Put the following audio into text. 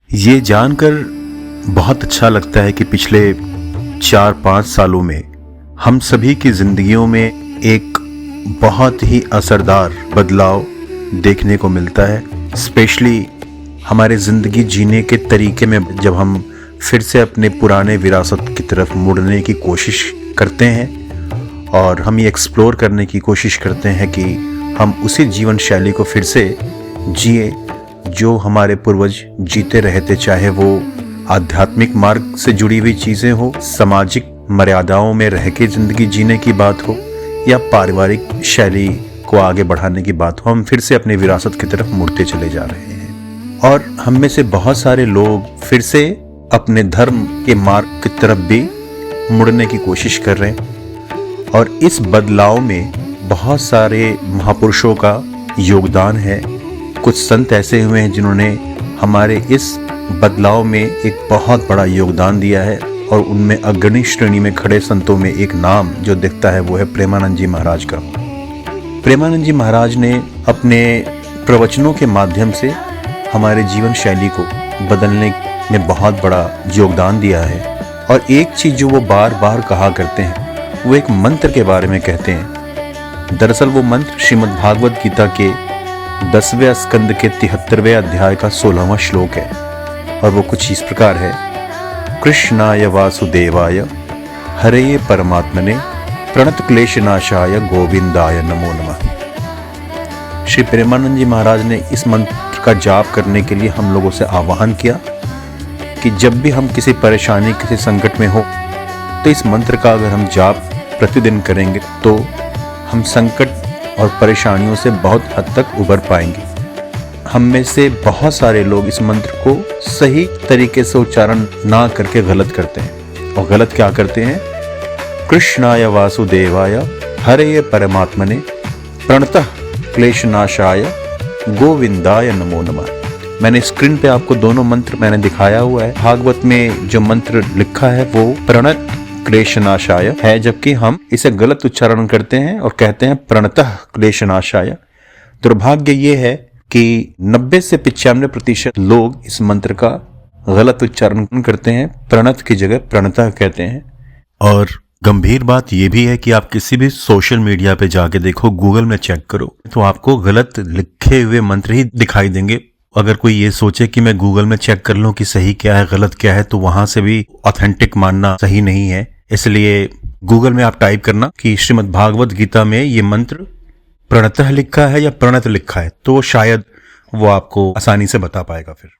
ये जानकर बहुत अच्छा लगता है कि पिछले 4-5 सालों में हम सभी की जिंदगियों में एक बहुत ही असरदार बदलाव देखने को मिलता है। स्पेशली हमारे ज़िंदगी जीने के तरीके में जब हम फिर से अपने पुराने विरासत की तरफ मुड़ने की कोशिश करते हैं और हम ये एक्सप्लोर करने की कोशिश करते हैं कि हम उसी जीवन शैली को फिर से जिए जो हमारे पूर्वज जीते रहे थे, चाहे वो आध्यात्मिक मार्ग से जुड़ी हुई चीज़ें हो, सामाजिक मर्यादाओं में रह के ज़िंदगी जीने की बात हो या पारिवारिक शैली को आगे बढ़ाने की बात हो। हम फिर से अपने विरासत की तरफ मुड़ते चले जा रहे हैं और हम में से बहुत सारे लोग फिर से अपने धर्म के मार्ग की तरफ भी मुड़ने की कोशिश कर रहे हैं। और इस बदलाव में बहुत सारे महापुरुषों का योगदान है। कुछ संत ऐसे हुए हैं जिन्होंने हमारे इस बदलाव में एक बहुत बड़ा योगदान दिया है और उनमें अग्रणी श्रेणी में खड़े संतों में एक नाम जो दिखता है वो है प्रेमानंद जी महाराज का। प्रेमानंद जी महाराज ने अपने प्रवचनों के माध्यम से हमारे जीवन शैली को बदलने में बहुत बड़ा योगदान दिया है। और एक चीज़ जो वो बार बार कहा करते हैं वो एक मंत्र के बारे में कहते हैं। दरअसल वो मंत्र श्रीमद् भागवत गीता के 10वें स्कंद के 73वें अध्याय का 16वां श्लोक है और वो कुछ इस प्रकार है। कृष्णाय वासुदेवाय हरे परमात्मने प्रणत क्लेशनाशाय गोविंदाय नमो नमः। श्री प्रेमानंद जी महाराज ने इस मंत्र का जाप करने के लिए हम लोगों से आह्वान किया कि जब भी हम किसी परेशानी, किसी संकट में हो तो इस मंत्र का अगर हम जाप प्रतिदिन करेंगे तो हम संकट और परेशानियों से बहुत हद तक उबर पाएंगे। हम में से बहुत सारे लोग इस मंत्र को सही तरीके से उच्चारण ना करके गलत करते हैं। और गलत क्या करते हैं? कृष्णाय वासुदेवाय हरे परमात्मने प्रणतः क्लेशनाशाय गोविंदाय नमो नमः। मैंने स्क्रीन पे आपको दोनों मंत्र मैंने दिखाया हुआ है। भागवत में जो मंत्र लिखा है वो प्रणत क्लेशनाशाय है, जबकि हम इसे गलत उच्चारण करते हैं और कहते हैं प्रणतः क्लेशनाशाय। दुर्भाग्य ये है कि 90 से 95% लोग इस मंत्र का गलत उच्चारण करते हैं, प्रणत की जगह प्रणतः कहते हैं। और गंभीर बात यह भी है कि आप किसी भी सोशल मीडिया पे जाके देखो, गूगल में चेक करो तो आपको गलत लिखे हुए मंत्र ही दिखाई देंगे। अगर कोई ये सोचे कि मैं गूगल में चेक कर लूं कि सही क्या है गलत क्या है, तो वहां से भी ऑथेंटिक मानना सही नहीं है। इसलिए गूगल में आप टाइप करना कि श्रीमद् भागवत गीता में ये मंत्र प्रणतः लिखा है या प्रणत लिखा है, तो शायद वो आपको आसानी से बता पाएगा फिर।